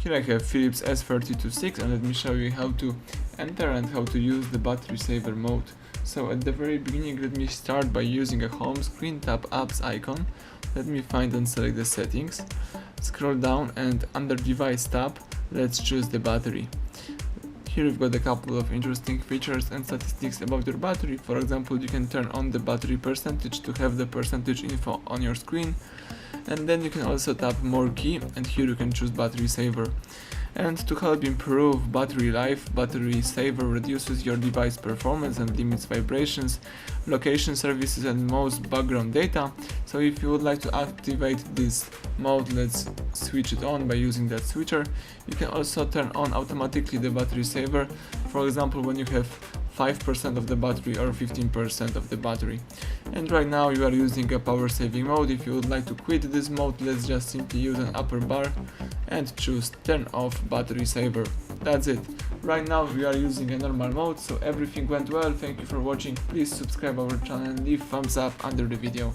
Here I have Philips S326 and let me show you how to enter and how to use the battery saver mode. So at the very beginning, let me start by using a home screen, tap apps icon, let me find and select the settings, scroll down and under device tab, let's choose the battery. Here we've got a couple of interesting features and statistics about your battery. For example, you can turn on the battery percentage to have the percentage info on your screen. And then you can also tap more key and here you can choose battery saver. And to help improve battery life, battery saver reduces your device performance and limits vibrations, location services and most background data. So if you would like to activate this mode, let's switch it on by using that switcher. You can also turn on automatically the battery saver, for example when you have 5% of the battery or 15% of the battery. And right now you are using a power saving mode. If you would like to quit this mode, let's just simply use an upper bar and choose turn off battery saver. That's it. Right now we are using a normal mode, so everything went well. Thank you for watching. Please subscribe our channel and leave thumbs up under the video.